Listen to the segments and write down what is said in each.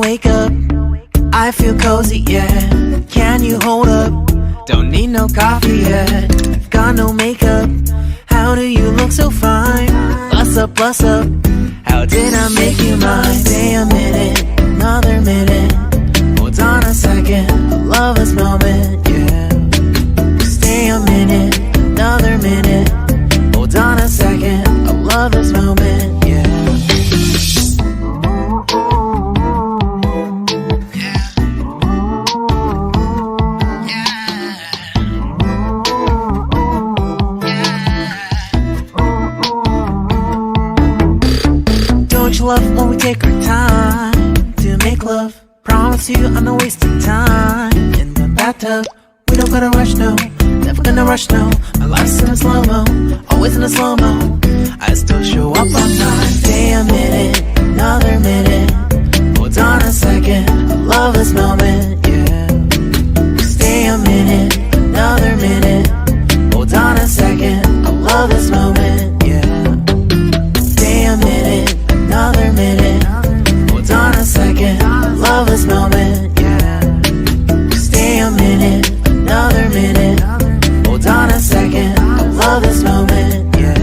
wake up, I feel cozy, yeah. Can you hold up? Don't need no coffee yet. Got no makeup. How do you look so fine? Plus up, plus up. How did I make you mine? Stay a minute, another minute. Hold on a second, I love this moment, yeah. Stay a minute, another minute. Hold on a second, I love this moment, yeah. Don't you love when we take our time to make love? Promise you I'm not wasting time in the bathtub. We don't gotta rush, no, never gonna rush, no. My life's in a slow-mo, always in a slow-mo. I still show up on time. Stay a minute, another minute. Hold on a second, I love this moment, yeah. Stay a minute, another minute. Hold on a second, I love this moment, yeah. Stay a minute, another minute. Hold on a second, I love this moment, yeah. Stay a minute, another minute. Hold on a second, I love this moment, yeah.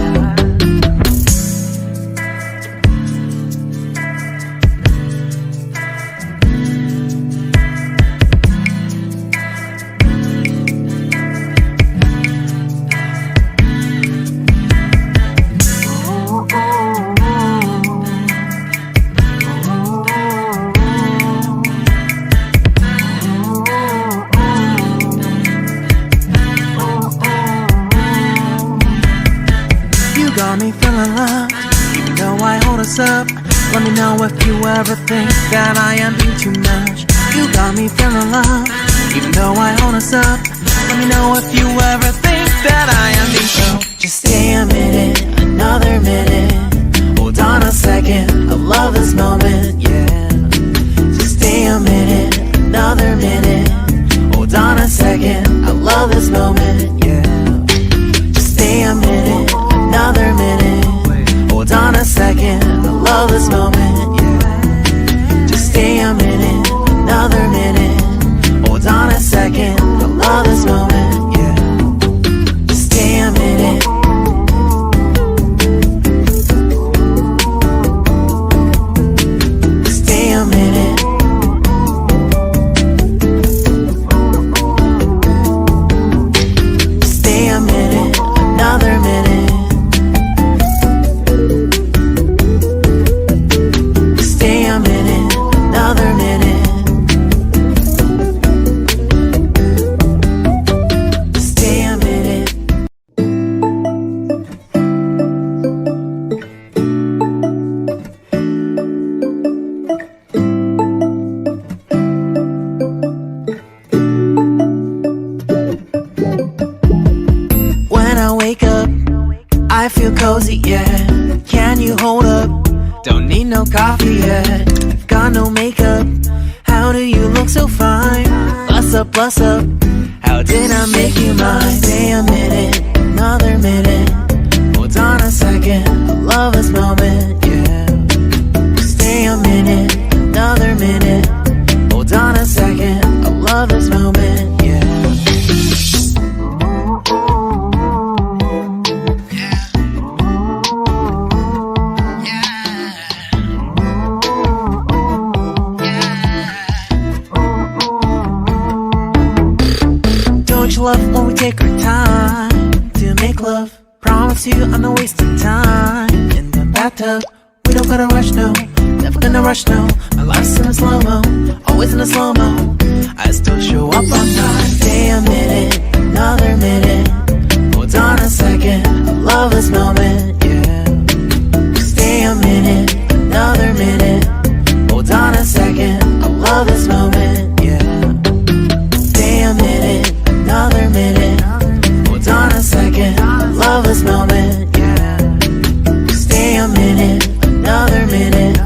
Got me feeling loved, even though I hold us up. Let me know if you ever think that I am being too much. You got me feeling loved, even though I hold us up. Let me know if you ever think that I am being so. Just stay a minute, another minute. Hold on a second, I love this moment, yeah. Just stay a minute, another minute. Hold on a second, I love this moment, yeah. Just stay a minute, another minute. Hold on a second, I love this moment, yeah. Just stay a minute, another minute. Hold on a second, I love this moment, yeah. Just stay a minute. Stay a minute. Stay a minute, another minute. Stay a minute, another minute. Stay a minute. When I wake up, I feel cozy, yeah. Can you hold up? Don't need no coffee yet. Got no makeup. How do you look so fine? Plus up, plus up. How did I make you mine? Stay a minute, another minute. Hold on a second, I love this moment, yeah. Stay a minute, another minute. Hold on a second, I love this moment, yeah. Don't you love when we take our time to make love? Promise you I'm not wasting time in the bathtub. We don't gotta rush, no, never gonna rush, no. My life's in a slow-mo, always in a slow-mo. I still show up on time. Stay a minute, another minute. Hold on a second, I love this moment, yeah. Stay a minute, another minute. Hold on a second, I love this moment, yeah. Stay a minute, another minute. Hold on a second, I love this moment, yeah. Stay a minute, another minute.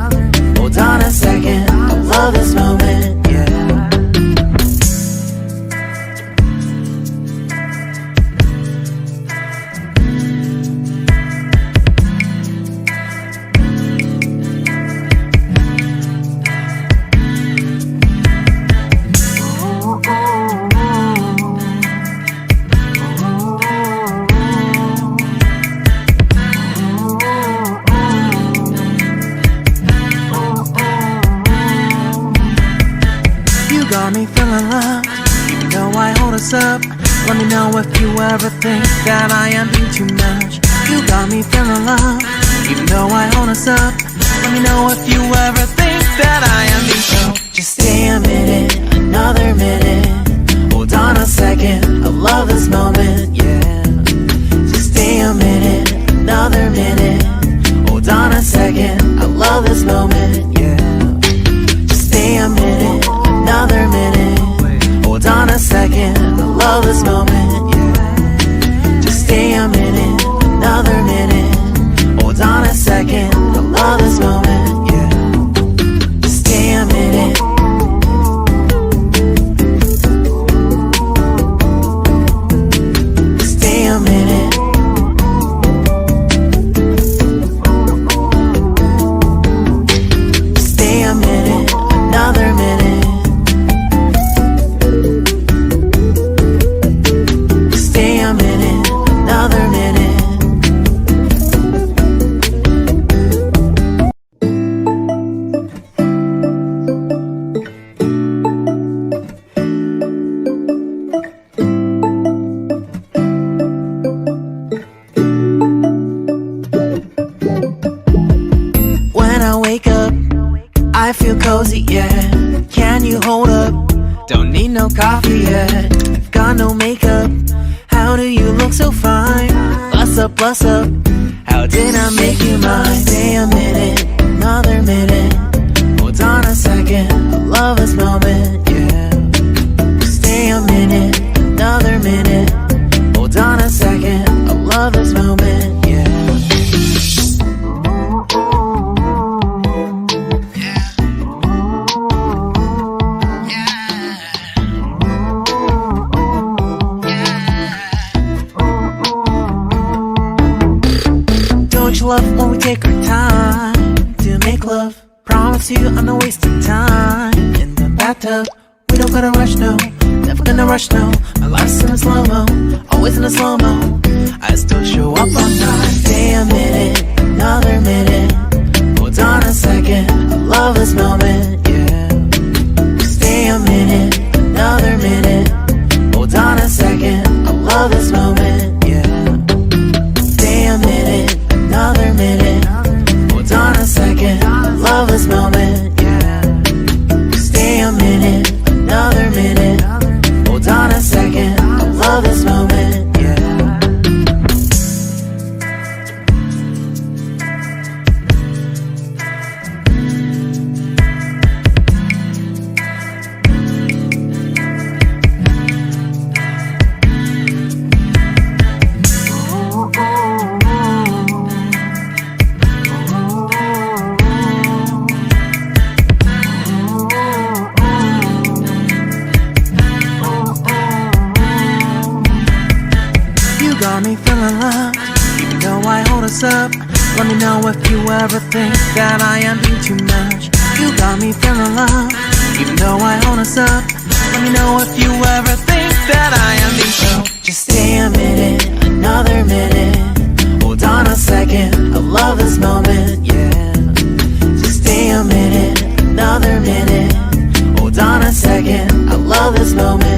Hold on a second, I love this moment, yeah. got me feeling loved, even though I hold us up. Let me know if you ever think that I am being too much. You got me feeling loved, even though I hold us up. Let me know if you ever think that I am being so. Just stay a minute, another minute. Hold on a second, I love this moment, yeah. Just stay a minute, another minute. Hold on a second, I love this moment, yeah. Just stay a minute, another minute. Hold on a second, I love this moment, yeah. Just stay a minute, another minute. Hold on a second, I love this moment, yeah. Just stay a minute. Stay a minute. Stay a minute, another minute. Stay a minute, another minute. When I wake up, I feel cozy, yeah. Can you hold up? Don't need no coffee yet. I've got no makeup. How do you look so fine? Plus up, plus up. How did I make you mine? Stay a minute, another minute. Hold on a second, I love this moment, yeah. Stay a minute, another minute. Hold on a second, I love this moment, yeah. Don't you love when we take our time to make love? Promise you I'm not wasting time in the bathtub. We don't gotta rush, no. Never gonna rush, no. My life's in a slow-mo, always in a slow-mo. I still show up on time. Stay a minute, another minute. Hold on a second, I love this moment, yeah. Stay a minute, another minute. Hold on a second, I love this moment, yeah. Stay a minute, another minute. Hold on a second, I love this moment, yeah. Stay a minute, another minute. Hold on a second, I love this moment, yeah. Got me feeling loved, even though I hold us up. Let me know if you ever think that I am being too much. You got me feeling loved, even though I hold us up. Let me know if you ever think that I am being so. Just stay a minute, another minute. Hold on a second, I love this moment, yeah. Just stay a minute, another minute. Hold on a second, I love this moment.